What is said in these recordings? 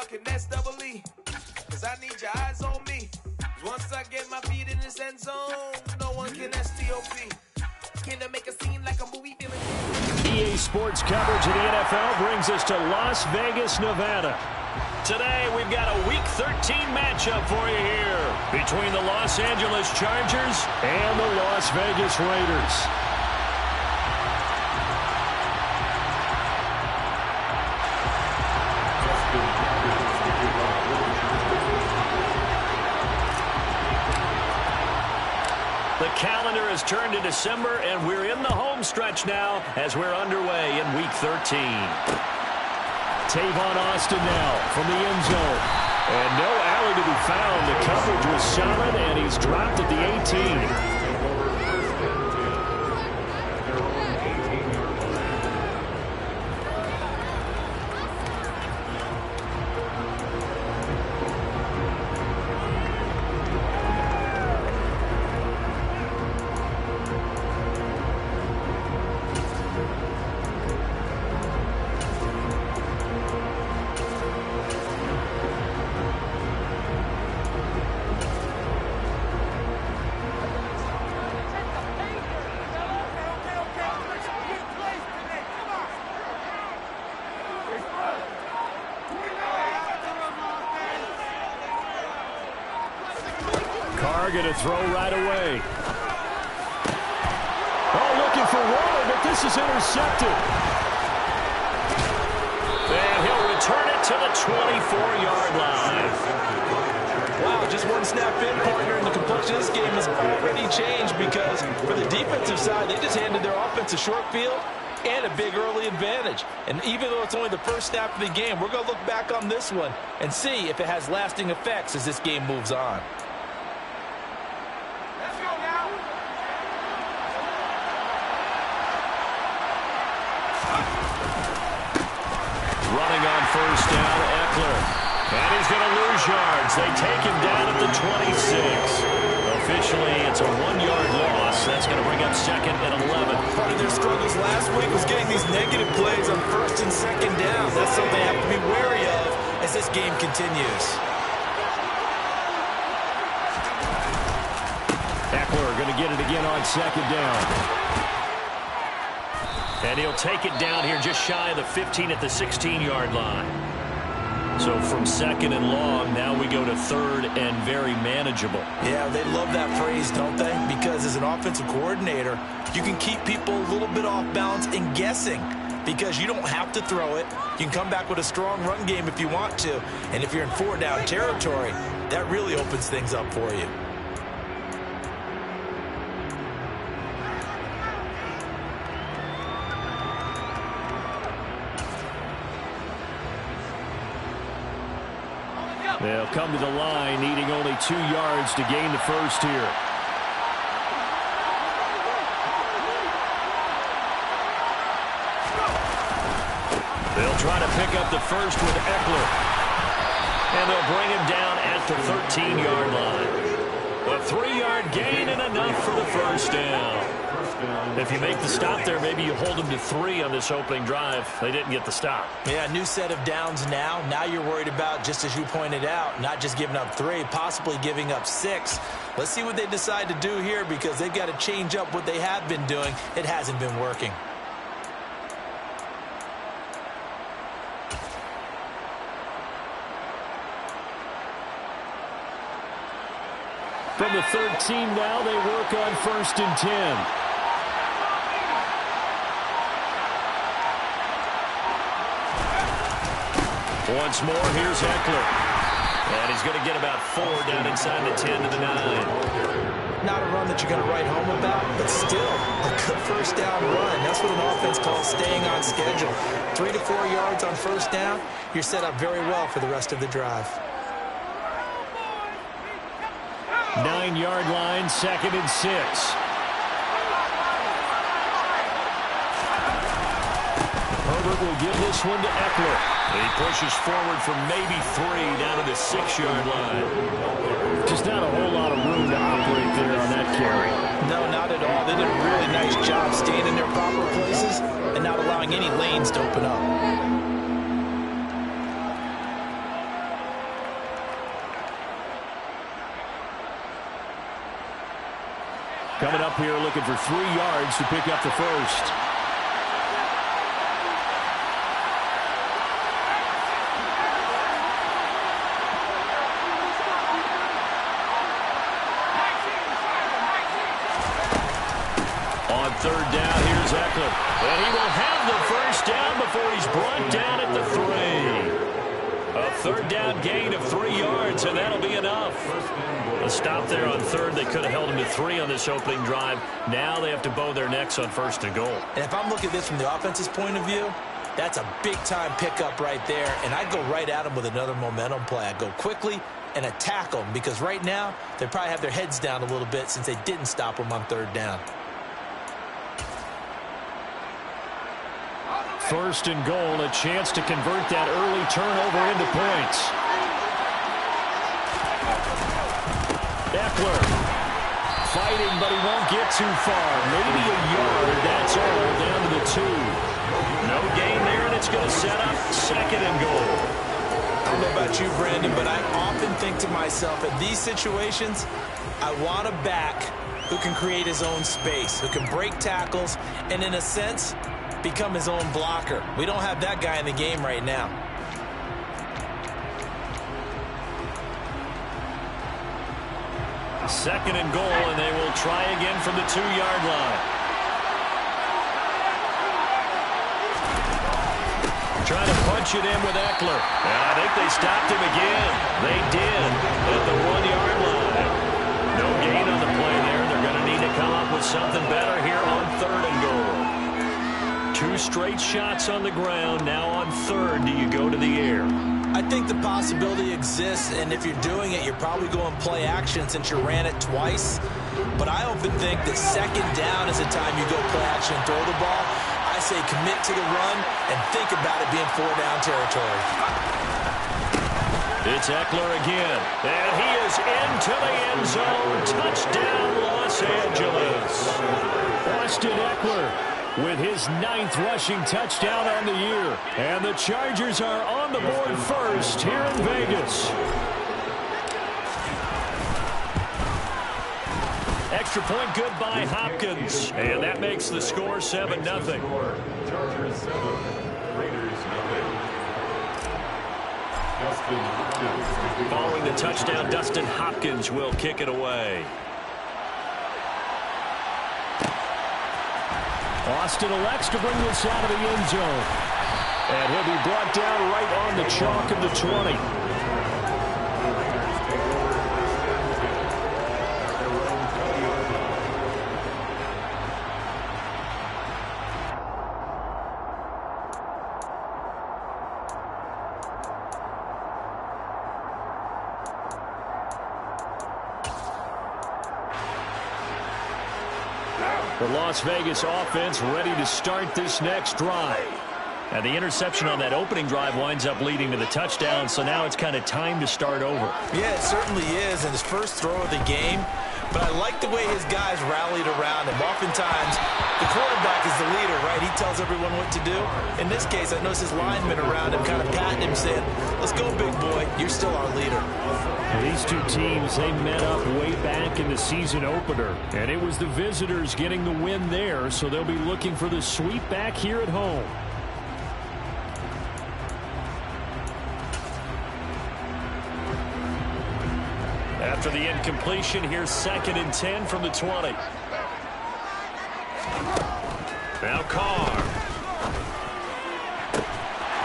one can S-double-E. Cause I need your eyes on me. Once I get my feet in this end zone, no one can S-T-O-P. Can I make a scene like a movie feeling? EA Sports coverage of the NFL brings us to Las Vegas, Nevada. Today, we've got a Week 13 matchup for you here between the Los Angeles Chargers and the Las Vegas Raiders. The calendar has turned to December, and we're in the home stretch now as we're underway in Week 13. Tavon Austin now from the end zone. And no alley to be found. The coverage was solid, and he's dropped at the 18. Going to throw right away. Oh, looking for water, but this is intercepted. And he'll return it to the 24-yard line. Wow, just one snap in, partner, and the complexion of this game has already changed because for the defensive side, they just handed their offense a short field and a big early advantage. And even though it's only the first snap of the game, we're going to look back on this one and see if it has lasting effects as this game moves on. Running on first down, Eckler. And he's going to lose yards. They take him down at the 26. Officially, it's a 1-yard loss. That's going to bring up second and 11. Part of their struggles last week was getting these negative plays on first and second down. That's something they have to be wary of as this game continues. Eckler going to get it again on second down. And he'll take it down here just shy of the 15 at the 16-yard line. So from second and long, now we go to third and very manageable. Yeah, they love that phrase, don't they? Because as an offensive coordinator, you can keep people a little bit off balance and guessing because you don't have to throw it. You can come back with a strong run game if you want to. And if you're in 4-down territory, that really opens things up for you. They'll come to the line, needing only 2 yards to gain the first here. They'll try to pick up the first with Eckler. And they'll bring him down at the 13-yard line. A 3-yard gain and enough for the first down. If you make the stop there, maybe you hold them to 3 on this opening drive. They didn't get the stop. Yeah, new set of downs now. Now you're worried about, just as you pointed out, not just giving up 3, possibly giving up 6. Let's see what they decide to do here because they've got to change up what they have been doing. It hasn't been working. From the 13 now, they work on first and 10. Once more, here's Eckler. And he's going to get about 4 down inside the 10 to the 9. Not a run that you're going to write home about, but still a good first down run. That's what an offense calls staying on schedule. 3 to 4 yards on first down, you're set up very well for the rest of the drive. 9-yard line, second and 6. Herbert will give this one to Eckler. He pushes forward from maybe 3 down to the 6-yard line. Just not a whole lot of room to operate there on that carry. No, not at all. They did a really nice job staying in their proper places and not allowing any lanes to open up. Coming up here looking for 3 yards to pick up the first. On third down, here's Eckler. And he will have the first down before he's brought down at the 3. A third down gain of 3 yards, and that'll be enough. A stop there on third. They could have held him to 3 on this opening drive. Now they have to bow their necks on first and goal. And if I'm looking at this from the offense's point of view, that's a big-time pickup right there. And I'd go right at them with another momentum play. I'd go quickly and attack them because right now they probably have their heads down a little bit since they didn't stop them on third down. First and goal, a chance to convert that early turnover into points. Eckler fighting, but he won't get too far. Maybe a yard, that's all, down to the 2. No gain there, and it's going to set up second and goal. I don't know about you, Brandon, but I often think to myself, in these situations, I want a back who can create his own space, who can break tackles, and in a sense, become his own blocker. We don't have that guy in the game right now. Second and goal, and they will try again from the 2-yard line. Trying to punch it in with Eckler. And I think they stopped him again. They did at the 1-yard line. No gain on the play there. They're going to need to come up with something better here on third and goal. 2 straight shots on the ground. Now on third, do you go to the air? I think the possibility exists, and if you're doing it, you're probably going play action since you ran it twice. But I often think that second down is the time you go play action and throw the ball. I say commit to the run and think about it being 4-down territory. It's Eckler again, and he is into the end zone. Touchdown, Los Angeles. Austin Eckler with his 9th rushing touchdown on the year. And the Chargers are on the board first here in Vegas. Extra point good by Hopkins. And that makes the score 7-0. Chargers 7, Raiders 0. Following the touchdown, Dustin Hopkins will kick it away. Austin elects to bring this out of the end zone. And he'll be brought down right on the chalk of the 20. The Las Vegas offense ready to start this next drive. And the interception on that opening drive winds up leading to the touchdown, so now it's kind of time to start over. Yeah, it certainly is, and his first throw of the game. But I like the way his guys rallied around him. Oftentimes, the quarterback is the leader, right? He tells everyone what to do. In this case, I noticed his linemen around him kind of patting him, saying, "Let's go, big boy. You're still our leader." These two teams, they met up way back in the season opener. And it was the visitors getting the win there, so they'll be looking for the sweep back here at home. After the incompletion, here's 2nd and 10 from the 20. Now Carr.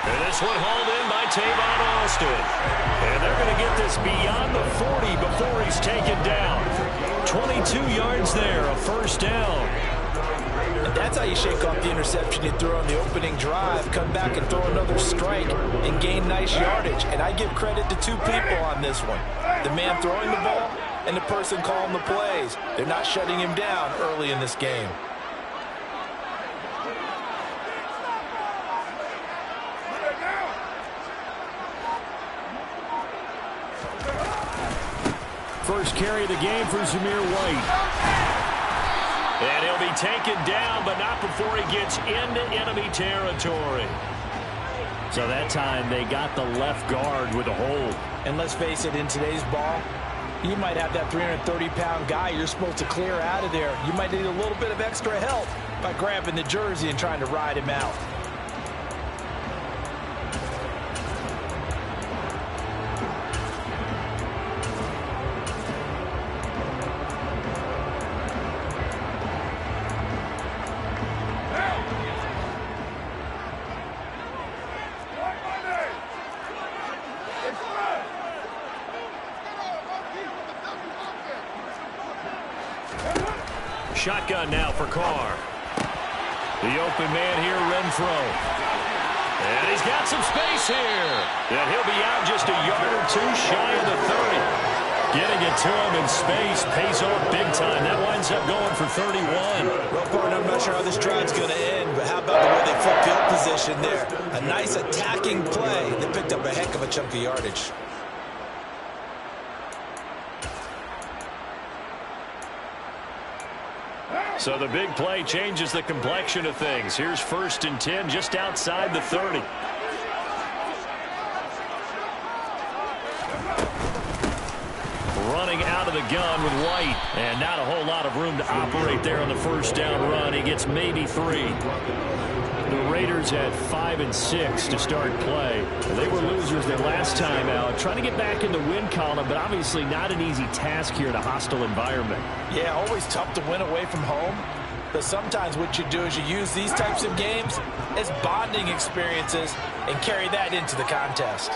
And this one hauled in by Tavon Austin. And they're going to get this beyond the 40 before he's taken down. 22 yards there, a first down. And that's how you shake off the interception you threw on the opening drive, come back and throw another strike and gain nice yardage. And I give credit to 2 people on this one. The man throwing the ball and the person calling the plays. They're not shutting him down early in this game. First carry of the game for Zamir White. And he'll be taken down, but not before he gets into enemy territory. So that time they got the left guard with a hold. And let's face it, in today's ball, You might have that 330-pound guy you're supposed to clear out of there. You might need a little bit of extra help by grabbing the jersey and trying to ride him out. Shotgun now for Carr. The open man here, Renfro. And he's got some space here. And he'll be out just a yard or two shy of the 30. Getting it to him in space pays off big time. That winds up going for 31. Well, partner, I'm not sure how this drive's going to end, but how about the way they flip field position there? A nice attacking play. They picked up a heck of a chunk of yardage. So the big play changes the complexion of things. Here's 1st and 10 just outside the 30. Running out of the gun with White. And not a whole lot of room to operate there on the 1st down run. He gets maybe 3. The Raiders had 5 and 6 to start play. They were losers their last time out. Trying to get back in the win column, but obviously not an easy task here in a hostile environment. Yeah, always tough to win away from home. But sometimes what you do is you use these types of games as bonding experiences and carry that into the contest.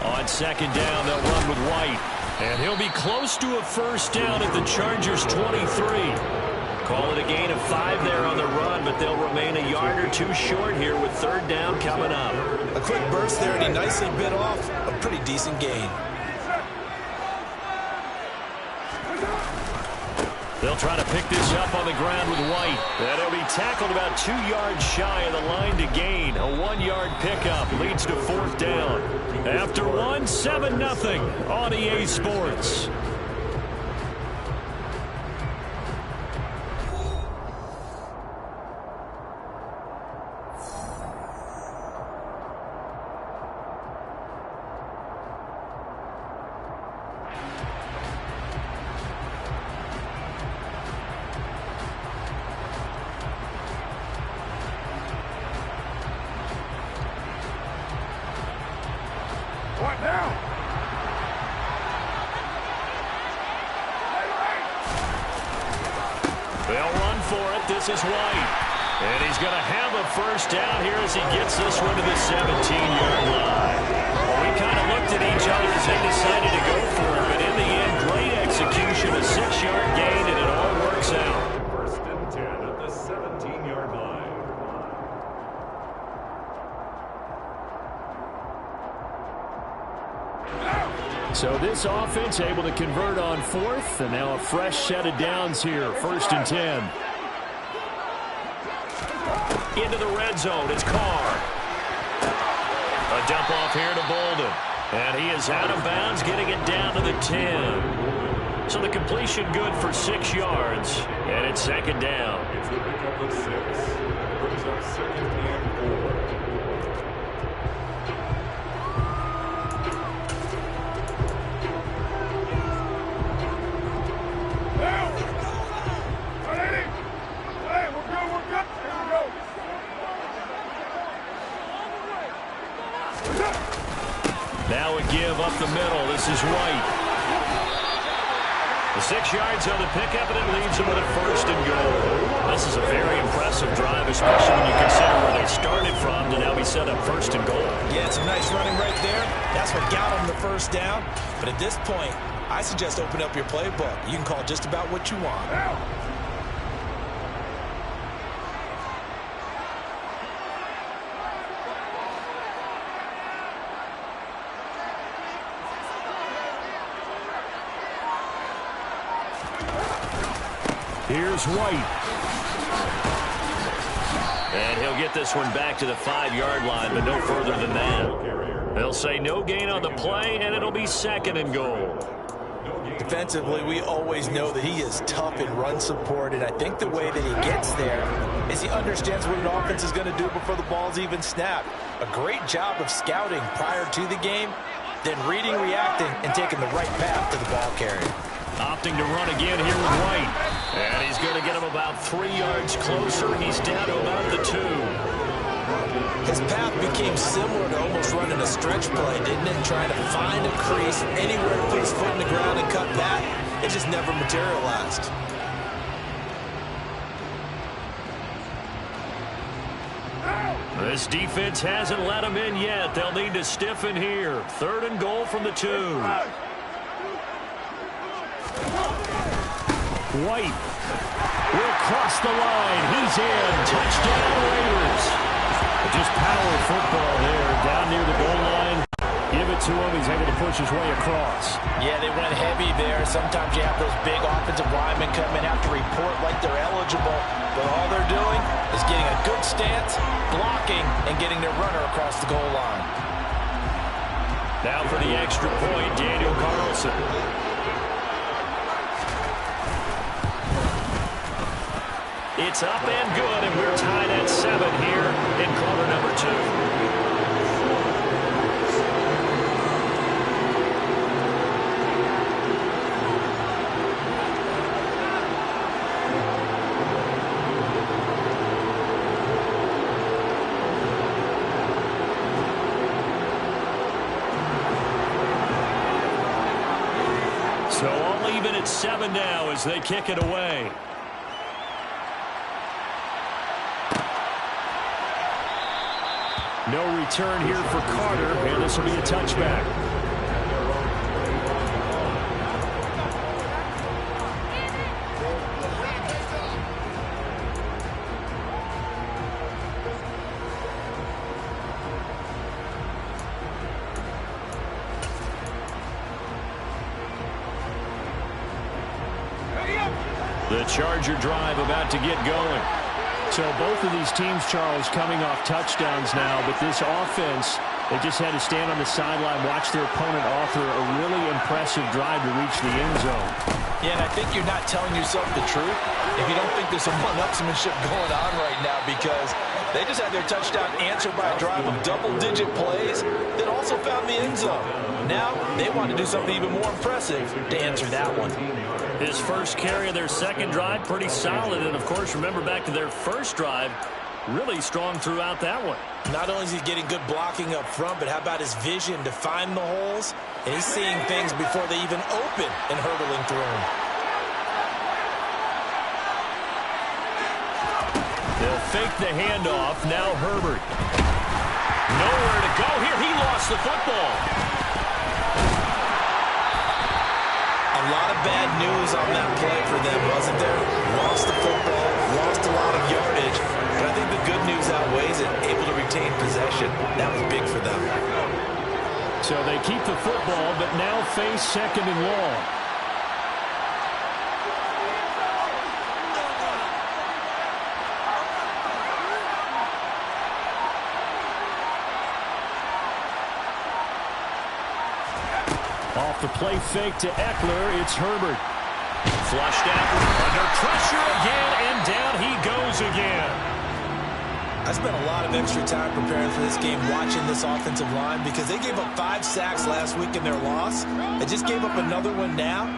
On 2nd down, they'll run with White. And he'll be close to a 1st down at the Chargers' 23. Call it a gain of 5 there on the run, but they'll remain a yard or 2 short here with 3rd down coming up. A quick burst there, and he nicely bit off a pretty decent gain. They'll try to pick this up on the ground with White. And he'll be tackled about 2 yards shy of the line to gain. A 1-yard pickup leads to 4th down. After 1, 7-0 on EA Sports. They'll run for it. This is White. And he's going to have a 1st down here as he gets this one to the 17-yard line. Well, we kind of looked at each other as they decided to go for it, but in the end, great execution, a 6-yard gain, and it all works out. 1st and 10 at the 17-yard line. So this offense able to convert on 4th, and now a fresh set of downs here, 1st and 10. Into the red zone, it's Carr. A dump off here to Bolden. And he is out of bounds, getting it down to the 10. So the completion good for 6 yards, and it's 2nd down. It's a pickup of 6. Brings up 2nd and 4. Now a give up the middle. This is White. The 6 yards on the pickup, and it leaves them with a 1st and goal. This is a very impressive drive, especially when you consider where they started from to now be set up 1st and goal. Yeah, it's a nice running right there. That's what got them the 1st down. But at this point, I suggest open up your playbook. You can call just about what you want. Here's White. And he'll get this one back to the 5-yard line, but no further than that. They'll say no gain on the play, and it'll be 2nd and goal. No gain Defensively, we always know that he is tough in run support, and I think the way that he gets there is he understands what an offense is going to do before the ball's even snapped. A great job of scouting prior to the game, then reading, reacting, and taking the right path to the ball carrier. Opting to run again here with White. And he's going to get him about 3 yards closer. He's down to about the 2. His path became similar to almost running a stretch play, didn't it? Trying to find a crease, anywhere to put his foot in the ground and cut back. It just never materialized. This defense hasn't let him in yet. They'll need to stiffen here. 3rd and goal from the 2. White will cross the line. He's in. Touchdown, Raiders. Just power football there down near the goal line. Give it to him. He's able to push his way across. Yeah, they went heavy there. Sometimes you have those big offensive linemen come in, have to report like they're eligible. But all they're doing is getting a good stance, blocking, and getting their runner across the goal line. Now for the extra point, Daniel Carlson. It's up and good, and we're tied at 7 here in quarter number 2. So all even at 7 now as they kick it away. No return here for Carter, and this will be a touchback. The Charger drive about to get going. So both of these teams, Charles, coming off touchdowns now, but this offense, they just had to stand on the sideline, watch their opponent author a really impressive drive to reach the end zone. Yeah, and I think you're not telling yourself the truth if you don't think there's some one-upsmanship going on right now, because they just had their touchdown answered by a drive of double-digit plays that also found the end zone. Now they want to do something even more impressive to answer that one. His first carry of their second drive, pretty solid. And, of course, remember back to their first drive, really strong throughout that one. Not only is he getting good blocking up front, but how about his vision to find the holes? And he's seeing things before they even open and hurdling through them. They'll fake the handoff. Now Herbert. Nowhere to go here. He lost the football. A lot of bad news on that play for them, wasn't there? Lost the football, lost a lot of yardage, but I think the good news outweighs it. Able to retain possession. That was big for them. So they keep the football, but now face 2nd and long. Off the play fake to Eckler, it's Herbert. Flushed out, under pressure again, and down he goes again. I spent a lot of extra time preparing for this game, watching this offensive line, because they gave up 5 sacks last week in their loss. They just gave up another one now.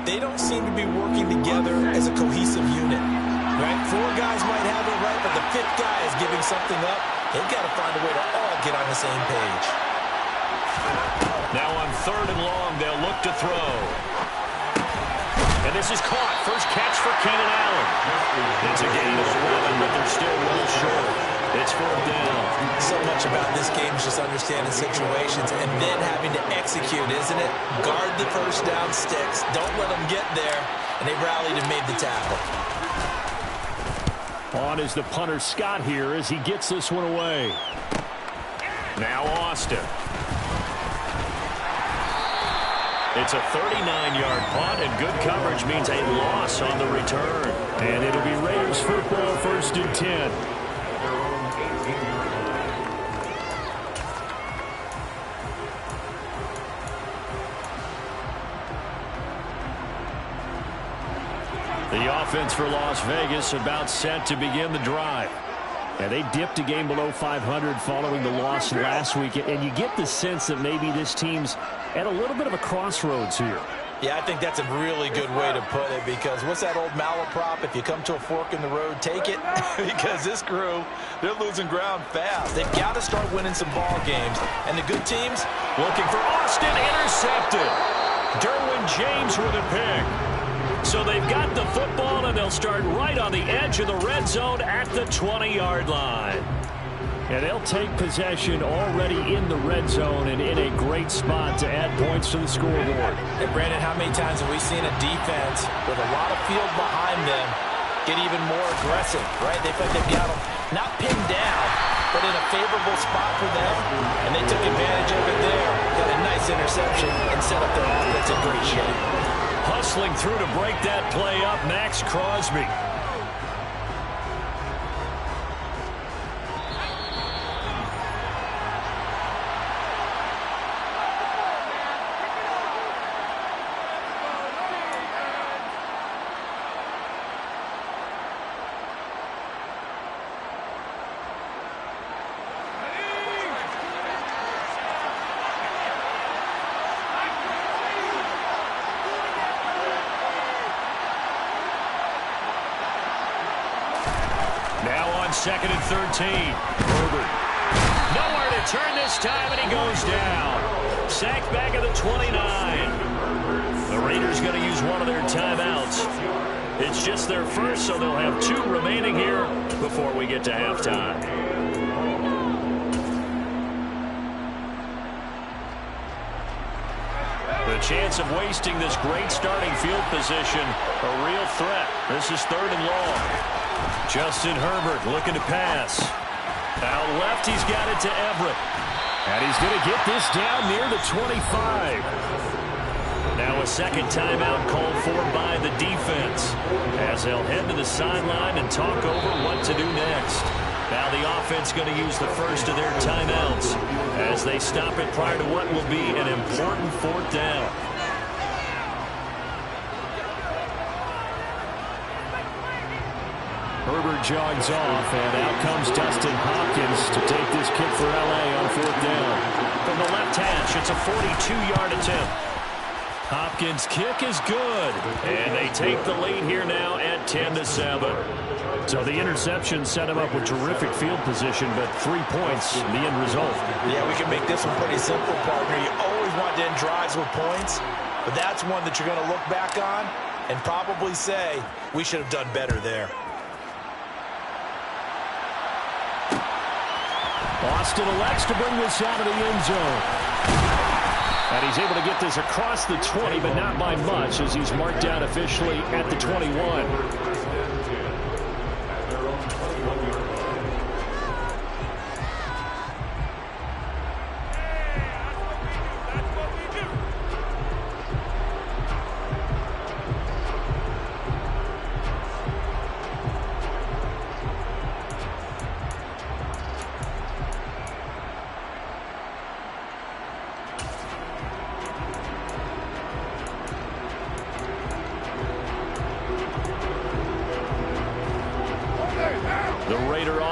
They don't seem to be working together as a cohesive unit. Right? 4 guys might have it right, but the 5th guy is giving something up. They've got to find a way to all get on the same page. Now on 3rd and long, they'll look to throw. And this is caught. First catch for Keenan Allen. It's a gain of 11, but they're still well short. It's 4th down. So much about this game is just understanding situations and then having to execute, isn't it? Guard the first down sticks. Don't let them get there. And they rallied and made the tackle. On is the punter Scott here as he gets this one away. Now Austin. It's a 39-yard punt, and good coverage means a loss on the return. And it'll be Raiders football, 1st and 10. The offense for Las Vegas about set to begin the drive. And they dipped a game below 500 following the loss last week. And you get the sense that maybe this team's at a little bit of a crossroads here. Yeah, I think that's a really good way to put it, because what's that old malaprop? If you come to a fork in the road, take it. Because this crew, they're losing ground fast. They've got to start winning some ball games. And the good teams looking for Austin, intercepted. Derwin James with a pick. So they've got the football, and they'll start right on the edge of the red zone at the 20-yard line. And they'll take possession already in the red zone and in a great spot to add points to the scoreboard. And Brandon, how many times have we seen a defense with a lot of field behind them get even more aggressive, right? They feel like they've got them not pinned down, but in a favorable spot for them, and they took advantage of it there. Got a nice interception and set up their offense in great shape. Hustling through to break that play up, Max Crosby. Second and 13. Herbert. Nowhere to turn this time, and he goes down. Sacked back at the 29. The Raiders going to use one of their timeouts. It's just their first, so they'll have 2 remaining here before we get to halftime. The chance of wasting this great starting field position, a real threat. This is 3rd and long. Justin Herbert looking to pass. Out left, he's got it to Everett. And he's going to get this down near the 25. Now a second timeout called for by the defense, as they'll head to the sideline and talk over what to do next. Now the offense going to use the first of their timeouts as they stop it prior to what will be an important 4th down. Herbert jogs off, and out comes Dustin Hopkins to take this kick for L.A. on 4th down. From the left hash, it's a 42-yard attempt. Hopkins' kick is good, and they take the lead here now at 10-7. So the interception set him up with terrific field position, but 3 points, the end result. Yeah, we can make this one pretty simple, partner. You always want to end drives with points, but that's one that you're going to look back on and probably say, we should have done better there. Austin elects to bring this out of the end zone. And he's able to get this across the 20, but not by much, as he's marked down officially at the 21.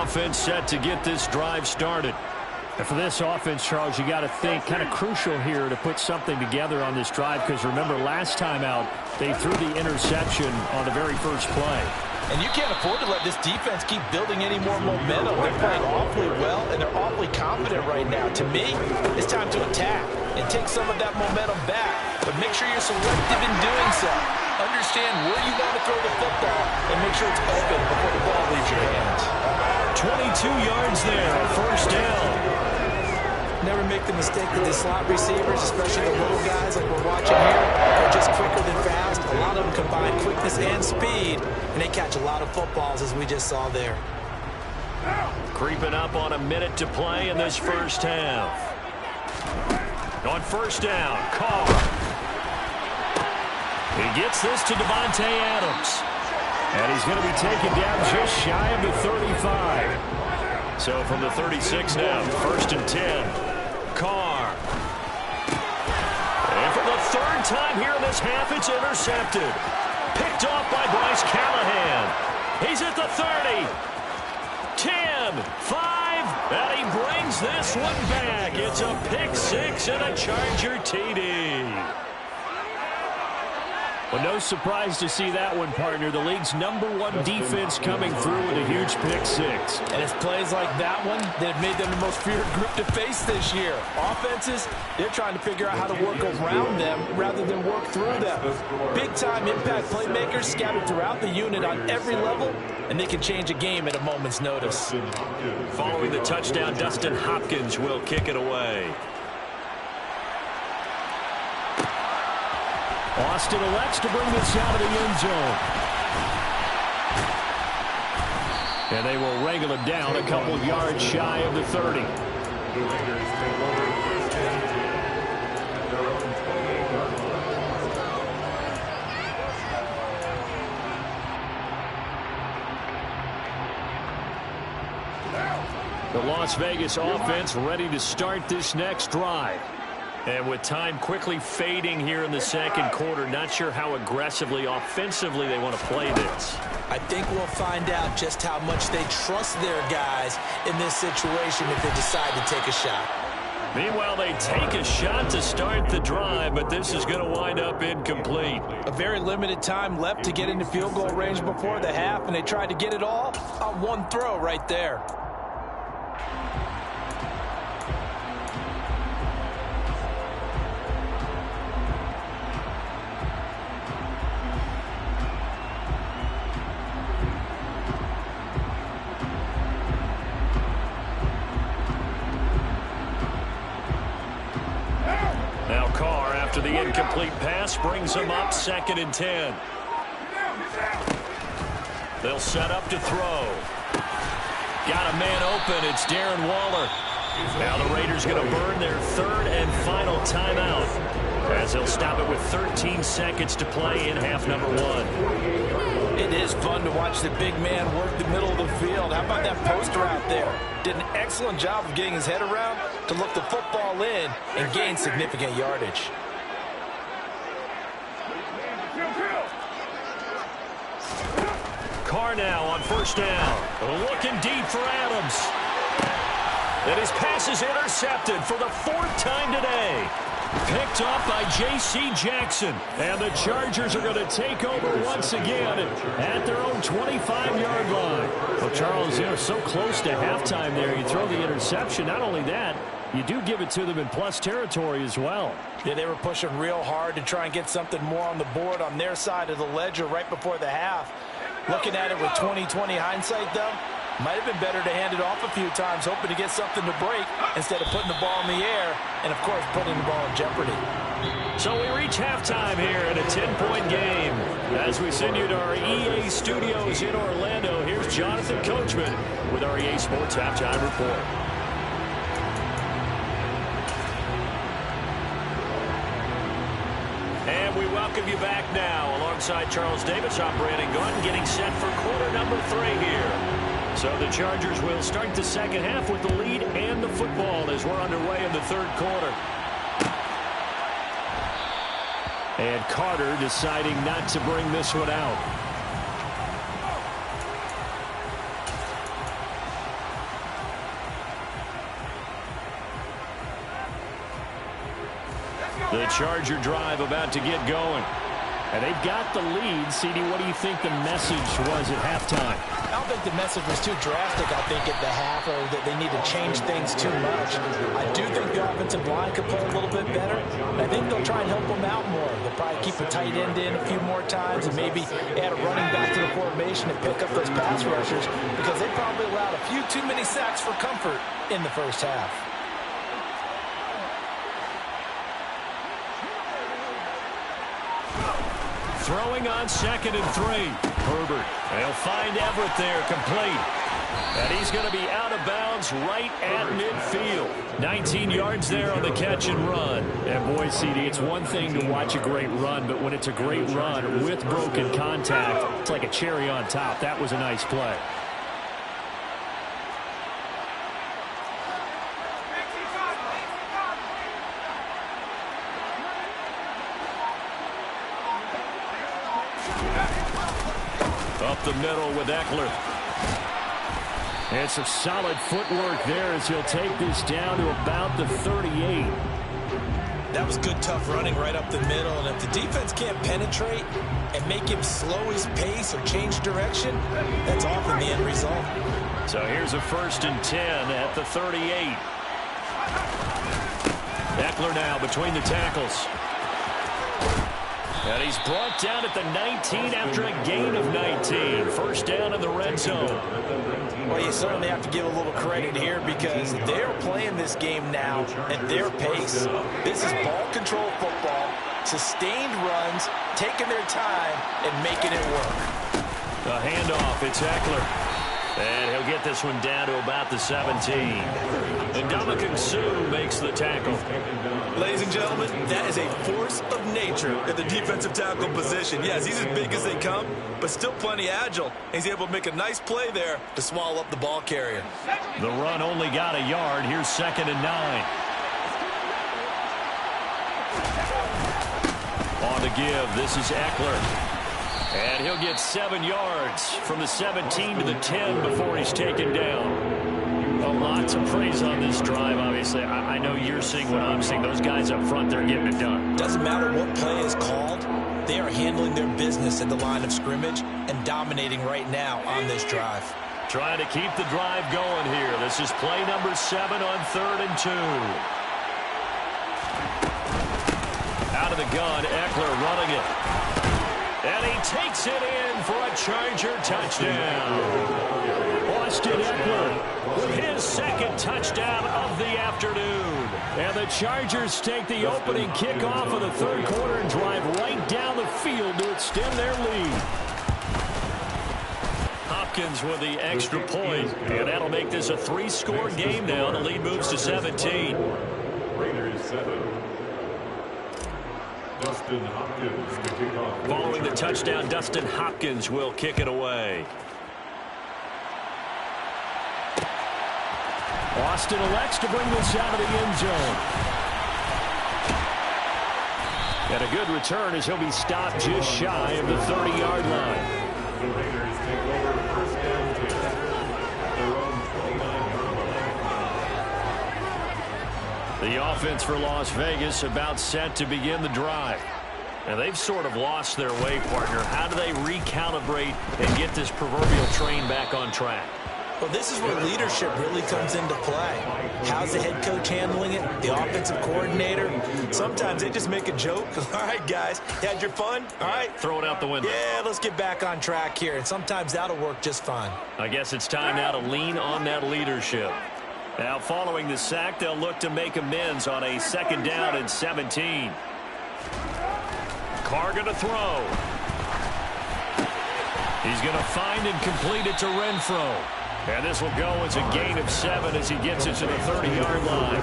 Offense set to get this drive started. And for this offense, Charles, you got to think kind of crucial here to put something together on this drive, because remember last time out they threw the interception on the very first play. And you can't afford to let this defense keep building any more momentum. They're playing awfully well, and they're awfully confident right now. To me, it's time to attack and take some of that momentum back, but make sure you're selective in doing so. Understand where you want to throw the football and make sure it's open before the ball leaves your hands. 22 yards there, 1st down. Never make the mistake that the slot receivers, especially the little guys like we're watching here, are just quicker than fast. A lot of them combine quickness and speed, and they catch a lot of footballs, as we just saw there. Creeping up on a minute to play in this first half. On 1st down, Carr. He gets this to Devontae Adams. And he's going to be taken down just shy of the 35. So from the 36 now, 1st and 10. Carr. And for the 3rd time here in this half, it's intercepted. Picked off by Bryce Callahan. He's at the 30. 10, 5, and he brings this one back. It's a pick six and a Charger TD. Well, no surprise to see that one, partner. The league's #1 defense coming through with a huge pick six. And it's plays like that one that have made them the most feared group to face this year. Offenses, they're trying to figure out how to work around them rather than work through them. Big-time impact playmakers scattered throughout the unit on every level, and they can change a game at a moment's notice. Following the touchdown, Dustin Hopkins will kick it away. Austin elects to bring this out of the end zone. And they will wrangle him down a couple yards shy of the 30. The Raiders take over first and 10 at their own 28-yard line. The Las Vegas offense ready to start this next drive. And with time quickly fading here in the second quarter, not sure how aggressively, offensively they want to play this. I think we'll find out just how much they trust their guys in this situation if they decide to take a shot. Meanwhile, they take a shot to start the drive, but this is going to wind up incomplete. A very limited time left to get into field goal range before the half, and they tried to get it all on one throw right there. After the incomplete pass, brings them up 2nd and 10. They'll set up to throw. Got a man open. It's Darren Waller. Now the Raiders going to burn their 3rd and final timeout as they'll stop it with 13 seconds to play in half number 1. It is fun to watch the big man work the middle of the field. How about that poster out there? Did an excellent job of getting his head around to look the football in and gain significant yardage. Carr now on 1st down. Looking deep for Adams. And his pass is intercepted for the 4th time today. Picked off by J.C. Jackson. And the Chargers are going to take over once again at their own 25-yard line. Well, Charles, they're so close to halftime there. You throw the interception. Not only that, you do give it to them in plus territory as well. Yeah, they were pushing real hard to try and get something more on the board on their side of the ledger right before the half. Looking at it with 20/20 hindsight, though, might have been better to hand it off a few times, hoping to get something to break instead of putting the ball in the air and, of course, putting the ball in jeopardy. So we reach halftime here in a 10-point game. As we send you to our EA studios in Orlando, here's Jonathan Coachman with our EA Sports Halftime Report. And we welcome you back now. Alongside Charles Davis, I'm Brandon Gordon, getting set for quarter number 3 here. So the Chargers will start the second half with the lead and the football as we're underway in the 3rd quarter. And Carter deciding not to bring this one out. The Charger drive about to get going. And they've got the lead. CD, what do you think the message was at halftime? I don't think the message was too drastic, I think, at the half, or that they need to change things too much. I do think the offensive line could play a little bit better. I think they'll try and help them out more. They'll probably keep a tight end in a few more times and maybe add a running back to the formation and pick up those pass rushers, because they probably allowed a few too many sacks for comfort in the first half. Throwing on 2nd and 3. Herbert. They'll find Everett there, complete. And he's going to be out of bounds right at midfield. 19 yards there on the catch and run. And boy, CD, it's one thing to watch a great run, but when it's a great run with broken contact, it's like a cherry on top. That was a nice play. Up the middle with Eckler. And some solid footwork there as he'll take this down to about the 38. That was good, tough running right up the middle. And if the defense can't penetrate and make him slow his pace or change direction, that's often the end result. So here's a 1st and 10 at the 38. Eckler now between the tackles. And he's brought down at the 19 after a gain of 19. First down in the red zone. Well, you certainly have to give a little credit here because they're playing this game now at their pace. This is ball control football, sustained runs, taking their time, and making it work. The handoff, it's Eckler. And he'll get this one down to about the 17. And Dominican Sue makes the tackle. Ladies and gentlemen, that is a force of nature at the defensive tackle position. Yes, he's as big as they come, but still plenty agile. He's able to make a nice play there to swallow up the ball carrier. The run only got a yard. Here's 2nd and 9. On the give, this is Eckler. And he'll get 7 yards from the 17 to the 10 before he's taken down. Well, lots of praise on this drive, obviously. I know you're seeing what I'm seeing. Those guys up front, they're getting it done. Doesn't matter what play is called. They are handling their business at the line of scrimmage and dominating right now on this drive. Trying to keep the drive going here. This is play number 7 on 3rd and 2. Out of the gun, Eckler running it. And he takes it in for a Charger touchdown. Austin Eckler with his 2nd touchdown of the afternoon. And the Chargers take the opening kickoff of the 3rd quarter and drive right down the field to extend their lead. Hopkins with the extra point. And that'll make this a 3-score game now. The lead moves to 17. Raiders 7. Dustin Hopkins to kick off. Following the touchdown, Dustin Hopkins will kick it away. Austin elects to bring this out of the end zone. And a good return as he'll be stopped just shy of the 30-yard line. The Raiders take over 1st and 10 at their own 29-yard line. The offense for Las Vegas about set to begin the drive. And they've sort of lost their way, partner. How do they recalibrate and get this proverbial train back on track? Well, this is where leadership really comes into play. How's the head coach handling it? The offensive coordinator? Sometimes they just make a joke. All right, guys, you had your fun? All right. Throw it out the window. Yeah, let's get back on track here. And sometimes that'll work just fine. I guess it's time now to lean on that leadership. Now, following the sack, they'll look to make amends on a 2nd down and 17. Carr going to throw. He's going to find and complete it to Renfro. And this will go as a gain of 7 as he gets it to the 30-yard line.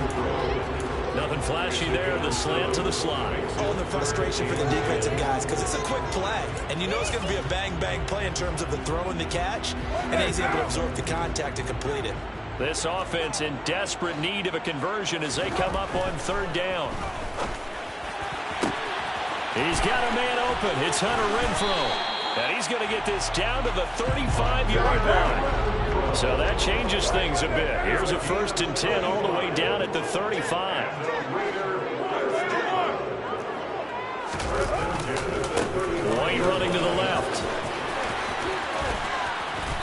Nothing flashy there. The slant to the slide. Oh, and the frustration for the defensive guys because it's a quick play. And you know it's going to be a bang-bang play in terms of the throw and the catch. And he's able to absorb the contact and complete it. This offense in desperate need of a conversion as they come up on 3rd down. He's got a man open. It's Hunter Renfro. And he's going to get this down to the 35-yard line. So that changes things a bit. Here's a 1st and 10 all the way down at the 35. White running to the left.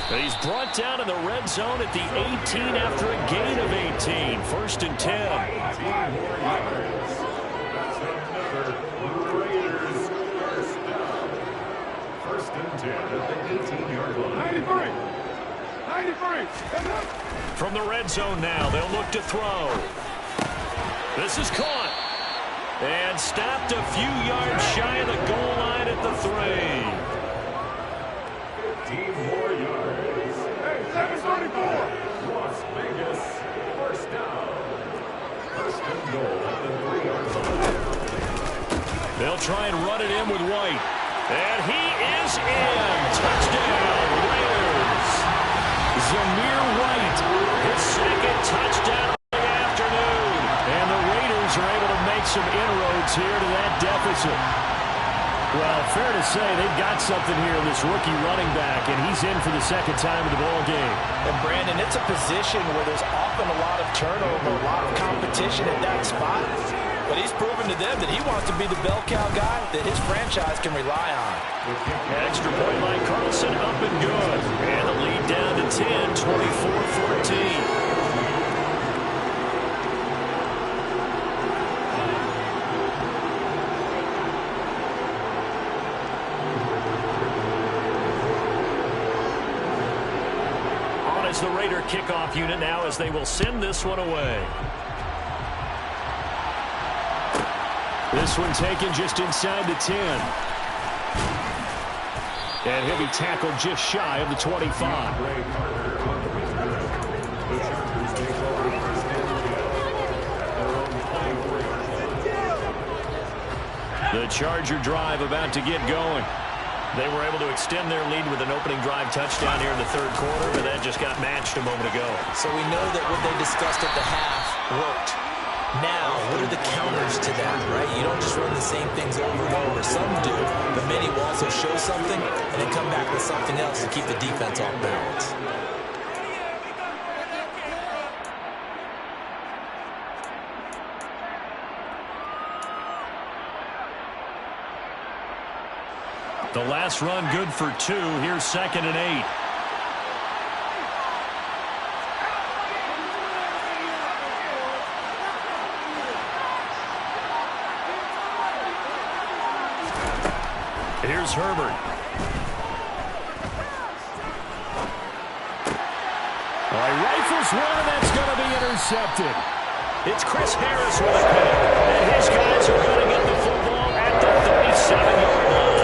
But he's brought down in the red zone at the 18 after a gain of 18. 1st and 10. From the red zone now, they'll look to throw. This is caught. And stopped a few yards shy of the goal line at the 3. 15 more yards. Hey, 734. Las Vegas, 1st down. 1st and goal at the 3-yard line. They'll try and run it in with White. And he is in. Touchdown, Raiders. Zamir White, his 2nd touchdown of the afternoon. And the Raiders are able to make some inroads here to that deficit. Well, fair to say they've got something here in this rookie running back, and he's in for the second time in the ball game. And, Brandon, it's a position where there's often a lot of turnover, a lot of competition at that spot. But he's proven to them that he wants to be the bell cow guy that his franchise can rely on. Extra point by Carlson, up and good. And the lead down to 10, 24-14. The Raider kickoff unit now as they will send this one away. This one taken just inside the 10. And he'll be tackled just shy of the 25. The Charger drive about to get going. They were able to extend their lead with an opening drive touchdown here in the third quarter, but that just got matched a moment ago. So we know that what they discussed at the half worked. Now, what are the counters to that, right? You don't just run the same things over and over. Some do, but many will also show something and then come back with something else to keep the defense off balance. The last run good for 2. Here's 2nd and 8. Here's Herbert. Rifles one, and that's going to be intercepted. It's Chris Harris with a pick, and his guys are going to get the football at the 37-yard line.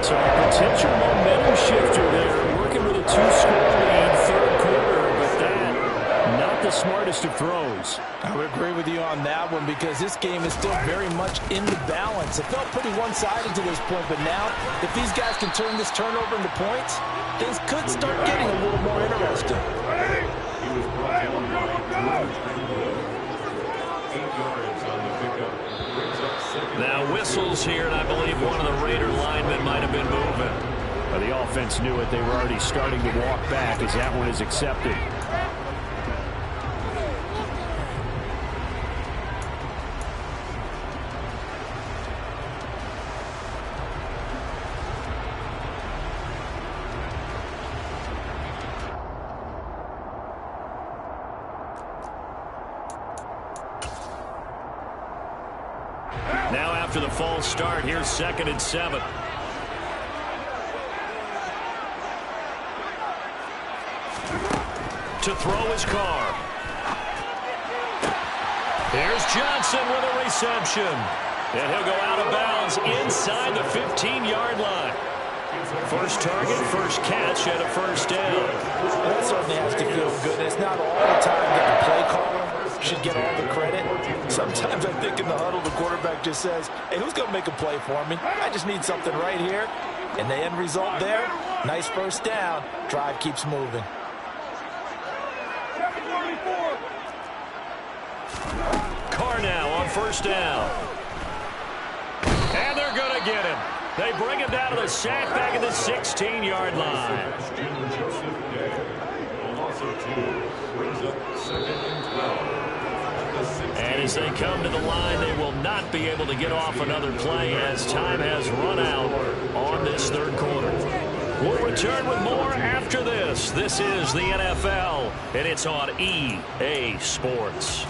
So a potential momentum shifter there, working with a 2-score lead, third quarter, but that, not the smartest of throws. I would agree with you on that one because this game is still very much in the balance. It felt pretty one-sided to this point, but now, if these guys can turn this turnover into points, things could start getting a little more interesting. He was brought down by 8 yards on the pickup. Now whistles here, and I believe one of the Raider linemen might have been moving. But the offense knew it. They were already starting to walk back as that one is accepted. Now after the false start, here's 2nd and 7. To throw his car. Here's Johnson with a reception. And he'll go out of bounds inside the 15-yard line. First target, first catch, and a first down. That certainly has to feel good. It's not all the time that the play caller should get all the credit. Sometimes I think in the huddle, the quarterback just says, hey, who's going to make a play for me? I just need something right here. And the end result there, nice first down. Drive keeps moving. Carr now on first down. And they're going to get him. They bring him down to the sack back at the 16-yard line. And as they come to the line, they will not be able to get off another play as time has run out on this third quarter. We'll return with more after this. This is the NFL, and it's on EA Sports.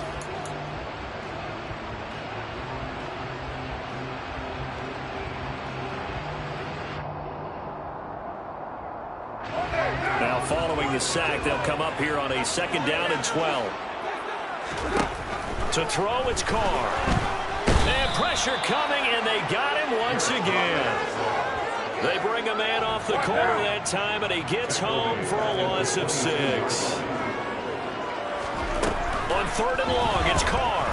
Now following the sack, they'll come up here on a 2nd down and 12. To throw, it's Carr. And pressure coming, and they got him once again. They bring a man off the corner that time, and he gets home for a loss of 6. On 3rd and long, it's Carr.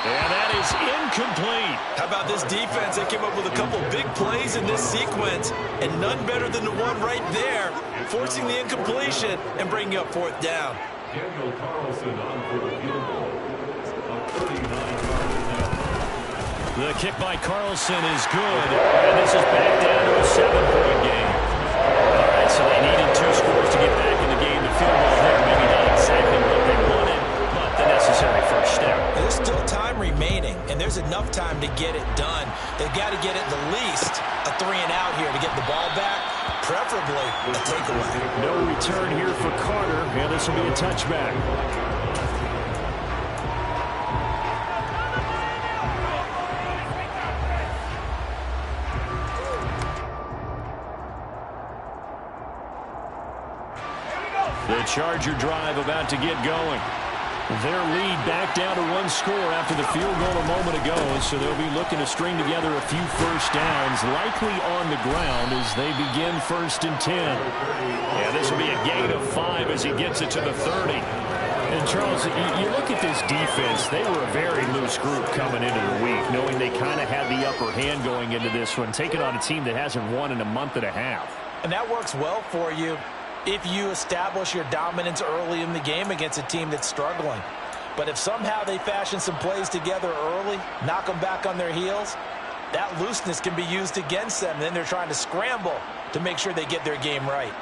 And that is incomplete. How about this defense? They came up with a couple big plays in this sequence, and none better than the one right there, forcing the incompletion and bringing up 4th down. Daniel Carlson on for the field goal. A 39-yard attempt. The kick by Carlson is good, and this is back down to a 7-point game. All right, so they needed 2 scores to get back in the game. The field goal there, maybe not exactly what they wanted, but the necessary first step. There's still time remaining, and there's enough time to get it done. They've got to get at the least a 3-and-out here to get the ball back, preferably a takeaway. No return here for Carter, and this will be a touchback. The Charger drive about to get going. Their lead back down to 1 score after the field goal a moment ago, so they'll be looking to string together a few first downs, likely on the ground as they begin 1st and 10. Yeah, this will be a gain of 5 as he gets it to the 30. And Charles, you look at this defense, they were a very loose group coming into the week, knowing they kind of had the upper hand going into this one, taking on a team that hasn't won in a month and a half. And that works well for you if you establish your dominance early in the game against a team that's struggling. But if somehow they fashion some plays together early, knock them back on their heels, that looseness can be used against them. Then they're trying to scramble to make sure they get their game right.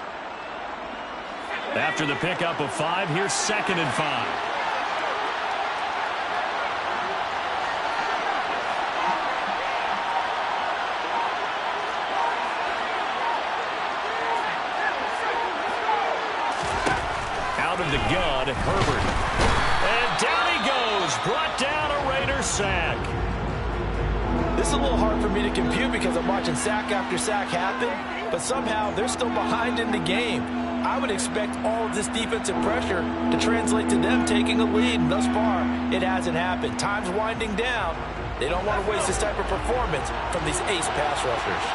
After the pickup of 5, here's 2nd and 5. Out of the gun, Herbert. And down he goes. Brought down a Raiders sack. This is a little hard for me to compute because I'm watching sack after sack happen, but somehow they're still behind in the game. I would expect all of this defensive pressure to translate to them taking a lead, and thus far, it hasn't happened. Time's winding down. They don't want to waste this type of performance from these ace pass rushers.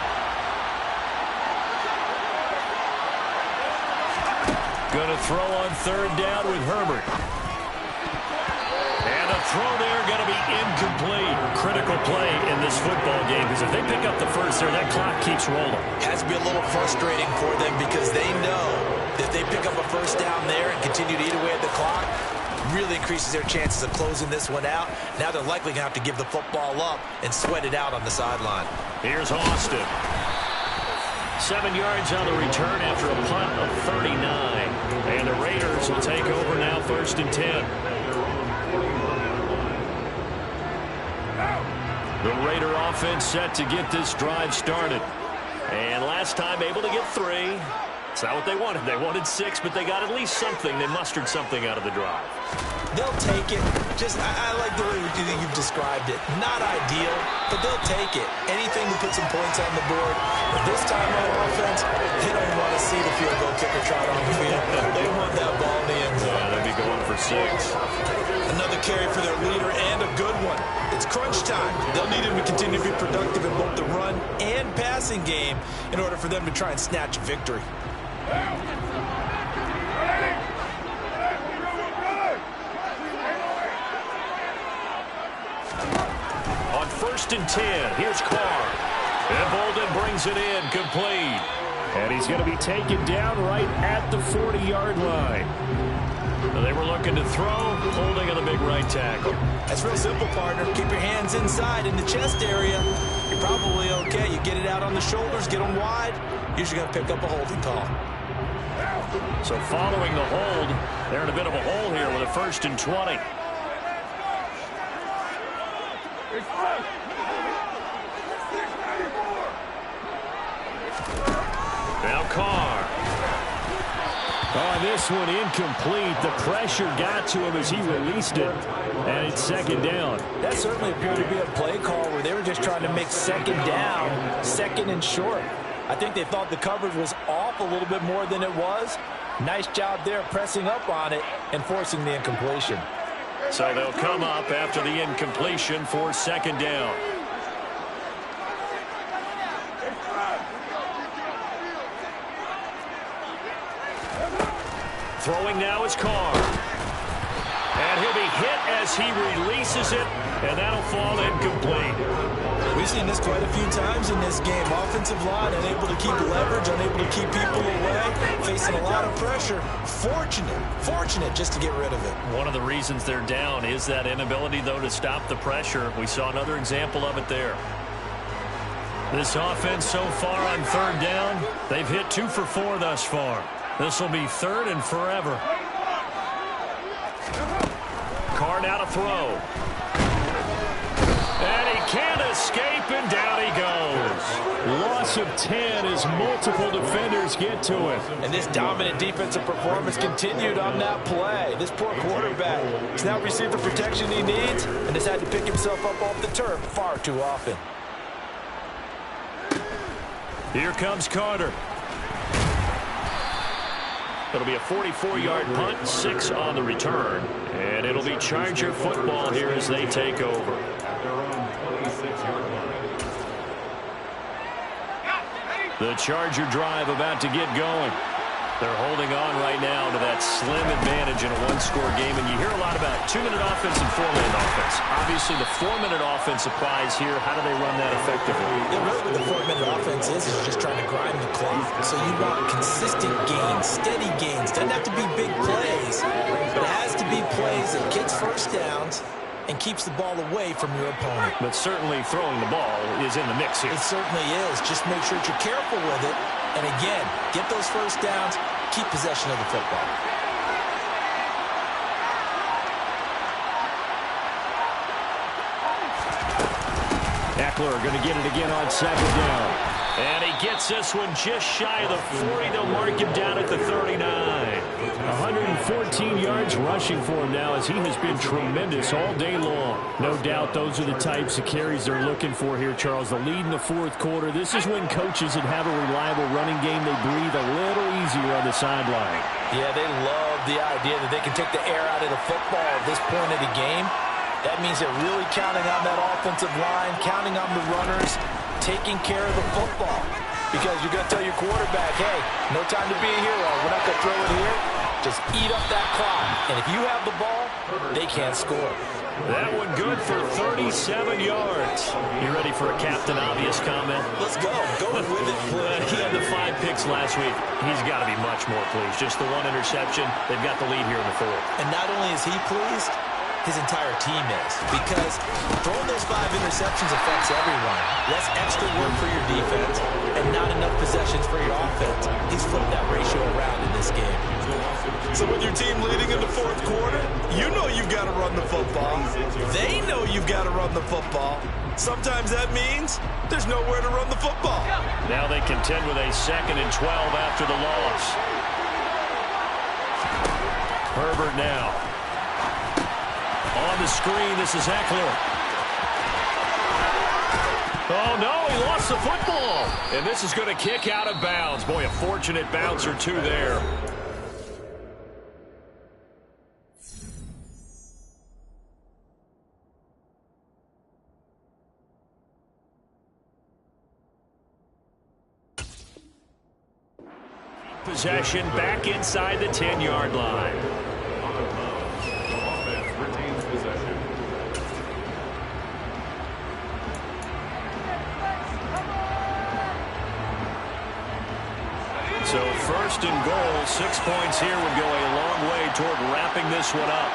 Going to throw on 3rd down with Herbert. And the throw there going to be incomplete. Critical play in this football game because if they pick up the first there, that clock keeps rolling. Has to be a little frustrating for them because they know that if they pick up a first down there and continue to eat away at the clock, really increases their chances of closing this one out. Now they're likely going to have to give the football up and sweat it out on the sideline. Here's Austin. 7 yards on the return after a punt of 39. And the Raiders will take over now 1st and 10. The Raider offense set to get this drive started. And last time able to get 3. It's not what they wanted. They wanted 6, but they got at least something. They mustered something out of the drive. They'll take it. I like the way you've described it. Not ideal, but they'll take it. Anything to put some points on the board. But this time on offense, they don't want to see the field goal kicker trot on the field. They want that ball in the end zone. Yeah, they'll be going for 6. Another carry for their leader and a good one. It's crunch time. They'll need him to continue to be productive in both the run and passing game in order for them to try and snatch a victory. On 1st and 10, here's Carr. And Bolden brings it in, complete. And he's going to be taken down right at the 40-yard line. They were looking to throw, holding on the big right tackle. That's real simple, partner. Keep your hands inside in the chest area. You're probably okay. You get it out on the shoulders, get them wide. Usually going to pick up a holding call. So following the hold, they're in a bit of a hole here with a 1st and 20. Now Carr. Oh, this one incomplete. The pressure got to him as he released it. And it's 2nd down. That certainly appeared to be a play call where they were just trying to make 2nd down, 2nd and short. I think they thought the coverage was off a little bit more than it was. Nice job there pressing up on it and forcing the incompletion. So they'll come up after the incompletion for 2nd down. Throwing now is Carr. And he'll be hit as he releases it And that'll fall incomplete. We've seen this quite a few times in this game. Offensive line unable to keep leverage, unable to keep people away, facing a lot of pressure. Fortunate just to get rid of it. One of the reasons they're down is that inability, though, to stop the pressure. We saw another example of it there. This offense so far on third down, they've hit 2 for 4 thus far. This will be third and forever. Carr now to throw. And he can't escape, and down he goes. Loss of 10 as multiple defenders get to it. And this dominant defensive performance continued on that play. This poor quarterback has now received the protection he needs and has had to pick himself up off the turf far too often. Here comes Carter. It'll be a 44-yard punt, 6 on the return. And it'll be Charger football here as they take over. Their own 26-yard line. The Charger drive about to get going. They're holding on right now to that slim advantage in a one-score game. And you hear a lot about 2-minute offense and 4-minute offense. Obviously, the 4-minute offense applies here. How do they run that effectively? Yeah, really what the 4-minute offense is just trying to grind the clock. So you want consistent gains, steady gains. Doesn't have to be big plays, but it has to be plays that gets first downs and keeps the ball away from your opponent. But certainly throwing the ball is in the mix here. It certainly is. Just make sure that you're careful with it. And again, get those first downs, keep possession of the football. Eckler going to get it again on second down. And he gets this one just shy of the 40. They'll mark him down at the 39. 114 yards rushing for him now as he has been tremendous all day long. No doubt those are the types of carries they're looking for here, Charles. The lead in the fourth quarter. This is when coaches that have a reliable running game, they breathe a little easier on the sideline. Yeah, they love the idea that they can take the air out of the football at this point of the game. That means they're really counting on that offensive line, counting on the runners, taking care of the football. Because you're going to tell your quarterback, hey, no time to be a hero. We're not going to throw it here. Just eat up that clock. And if you have the ball, they can't score. That one good for 37 yards. You ready for a Captain Obvious comment? Let's go. Go with it. He had the 5 picks last week. He's got to be much more pleased. Just the 1 interception. They've got the lead here in the fourth. And not only is he pleased, his entire team is. Because throwing those 5 interceptions affects everyone. Less extra work for your defense and not enough possessions for your offense. He's flipped that ratio around in this game. So with your team leading in the fourth quarter, you know you've got to run the football. They know you've got to run the football. Sometimes that means there's nowhere to run the football. Now they contend with a 2nd and 12 after the loss. Herbert now. On the screen, this is Eckler. Oh, no, he lost the football. And this is going to kick out of bounds. Boy, a fortunate bounce or two there. Possession back inside the 10-yard line. So 1st and goal, 6 points here would go a long way toward wrapping this one up.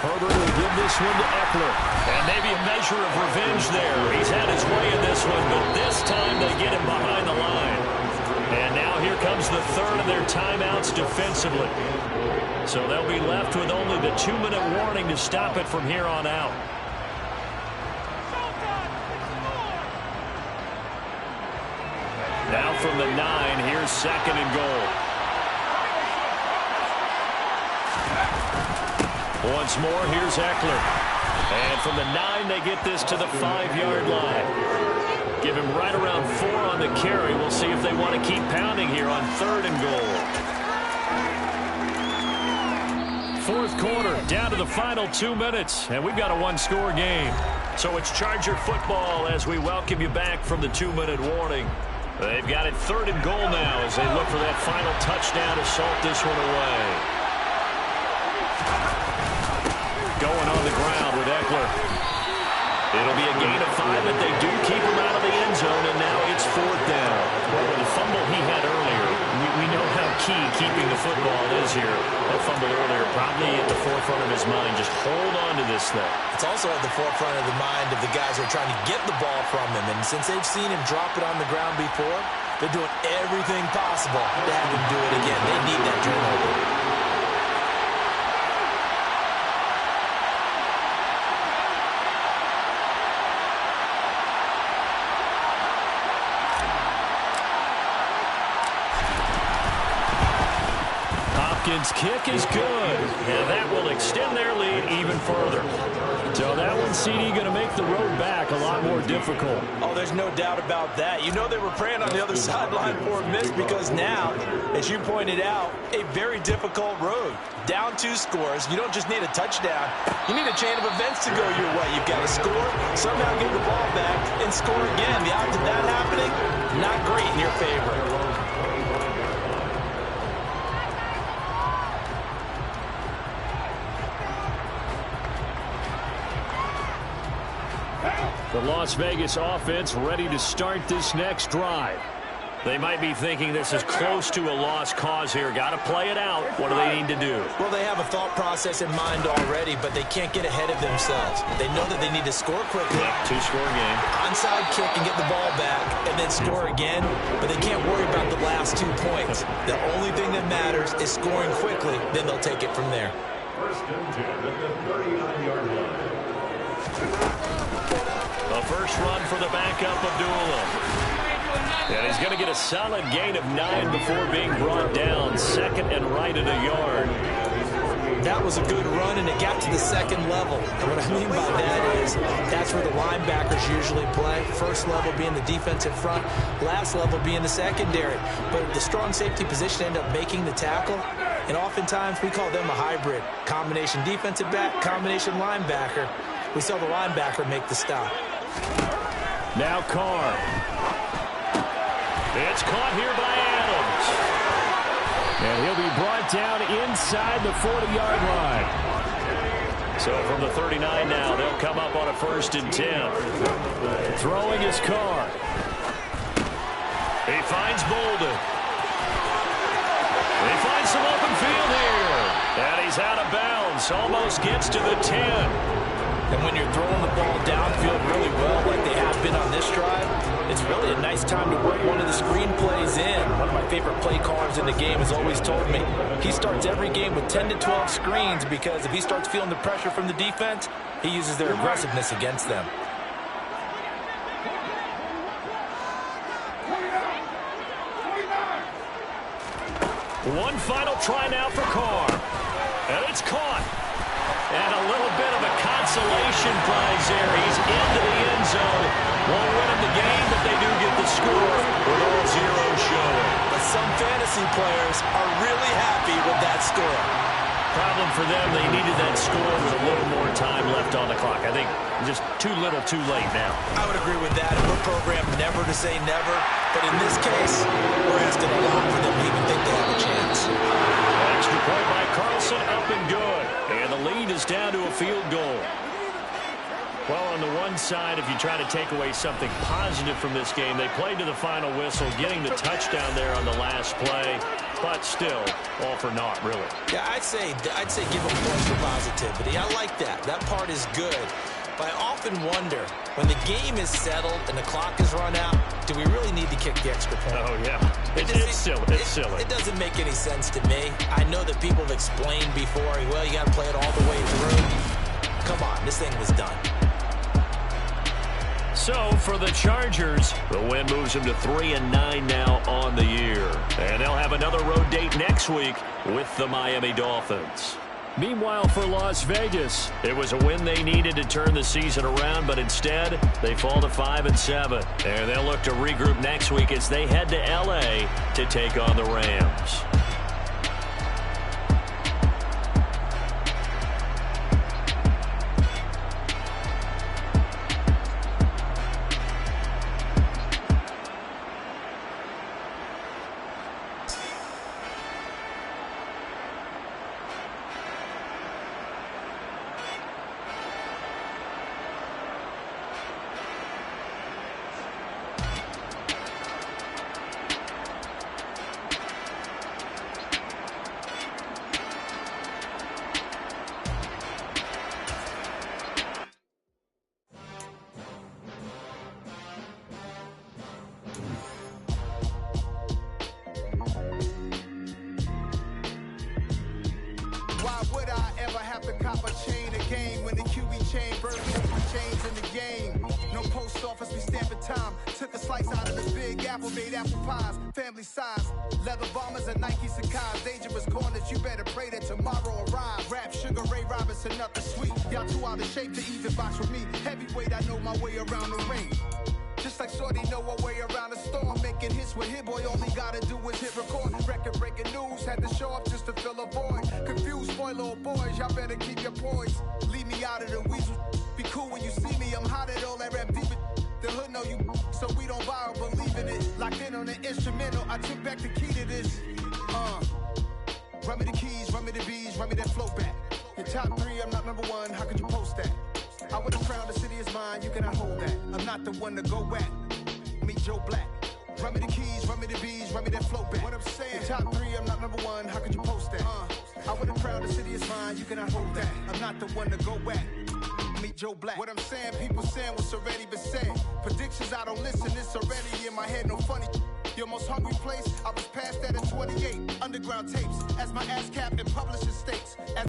Herbert will give this one to Eckler. And maybe a measure of revenge there. He's had his way in this one, but this time they get him behind the line. And now here comes the 3rd of their timeouts defensively. So they'll be left with only the 2-minute warning to stop it from here on out. Now from the 9, here's 2nd and goal. Once more, here's Eckler. And from the 9, they get this to the 5-yard line. Give him right around 4 on the carry. We'll see if they want to keep pounding here on 3rd and goal. Fourth quarter, down to the final 2 minutes, and we've got a 1-score game. So it's Charger football as we welcome you back from the 2-minute warning. They've got it 3rd and goal now as they look for that final touchdown to salt this one away. Going on the ground with Eckler. It'll be a gain of 5, but they do keep him out of the end zone, and now it's 4th down. Well, with the fumble he had earlier, we know how key keeping the football is here. That fumble earlier probably at the forefront of his mind. Just hold on to this thing. It's also at the forefront of the mind of the guys who are trying to get the ball from him. And since they've seen him drop it on the ground before, they're doing everything possible to have him do it again. They need that turnover. Hopkins' kick is good, and that will extend their lead even further. So that one, CD, going to make the road back a lot more difficult. Oh, there's no doubt about that. You know they were praying on the other sideline for a miss because now, as you pointed out, a very difficult road. Down 2 scores. You don't just need a touchdown. You need a chain of events to go your way. You've got to score, somehow get the ball back, and score again. The odds of that happening, not great in your favor. The Las Vegas offense ready to start this next drive. They might be thinking this is close to a lost cause here. Got to play it out. What do they need to do? Well, they have a thought process in mind already, but they can't get ahead of themselves. They know that they need to score quickly. Yep, 2-score game. Onside kick and get the ball back, and then score again. But they can't worry about the last 2 points. The only thing that matters is scoring quickly. Then they'll take it from there. 1st and 10 at the 39-yard line. The first run for the backup of Abdullah. And he's going to get a solid gain of 9 before being brought down. 2nd and right at a yard. That was a good run, and it got to the 2nd level. And what I mean by that is that's where the linebackers usually play. First level being the defensive front, last level being the secondary. But the strong safety position ended up making the tackle. And oftentimes we call them a hybrid. Combination defensive back, combination linebacker. We saw the linebacker make the stop. Now Carr. It's caught here by Adams. And he'll be brought down inside the 40-yard line. So from the 39 now, they'll come up on a 1st and 10. Throwing his Carr. He finds Bolden. He finds some open field here. And he's out of bounds. Almost gets to the 10. And when you're throwing the ball downfield really well like they have been on this drive, it's really a nice time to work one of the screen plays in. One of my favorite play callers in the game has always told me he starts every game with 10 to 12 screens because if he starts feeling the pressure from the defense, he uses their aggressiveness against them. One final try now for Carr. And it's caught. And a little bit of a consolation prize there. He's into the end zone. Won't win him the game, but they do get the score with all zeros showing. But some fantasy players are really happy with that score. Problem for them, they needed that score with a little more time left on the clock. I think just too little, too late now. I would agree with that. And we're programmed never to say never. But in this case, we're asking a lot for them to even think they have a chance. Extra point by Carlson, up and good. And the lead is down to a field goal. Well, on the one side, if you try to take away something positive from this game, they played to the final whistle, getting the touchdown there on the last play, but still, all for naught, really. Yeah, I'd say give them points for positivity. I like that. That part is good. But I often wonder, when the game is settled and the clock is run out, do we really need to kick the extra point? Oh, yeah. It's silly. It's silly. It doesn't make any sense to me. I know that people have explained before, well, you got to play it all the way through. Come on, this thing was done. So, for the Chargers, the win moves them to 3-9 now on the year. And they'll have another road date next week with the Miami Dolphins. Meanwhile, for Las Vegas, it was a win they needed to turn the season around, but instead, they fall to 5-7. And they'll look to regroup next week as they head to LA to take on the Rams. Why would I ever have to cop a chain again when the QB chain burns chains in the game? No post office, we stamping time. Took a slice out of the big apple, made apple pies, family size. Leather bombers and Nike Sacai's. Dangerous corners, you better pray that tomorrow arrives. Rap, Sugar Ray Robinson, nothing sweet. Y'all too out of shape to even box with me. Heavyweight, I know my way around the ring. Just like Shorty know her way around the storm. Making hits with Hit Boy, all he gotta do is hit record. Record breaking news, had to show up just to fill a void. Confused, spoiler boys, y'all better keep your poise. Leave me out of the weasel. Be cool when you see me, I'm hot at all that rap deep. The hood know you, so we don't buy or believe in it. Locked in on the instrumental, I took back the key to this. Run me the keys, run me the bees, run me that flow back. Your top 3, I'm not number 1, how could you post that? I would've crowned the city is mine, you cannot hold that. I'm not the one to go back. Meet Joe Black. Run me the keys, run me the bees, run me that flow back. What I'm saying, your top 3, I'm not number 1, how could you post that? I would've crowned the city is mine, you cannot hold that. I'm not the one to go back. Meet Joe Black. What I'm saying, people saying what's already been said. Predictions, I don't listen, it's already in my head, no funny. Your most hungry place, I was past that at 28. Underground tapes, as my ass cap in publishing states. As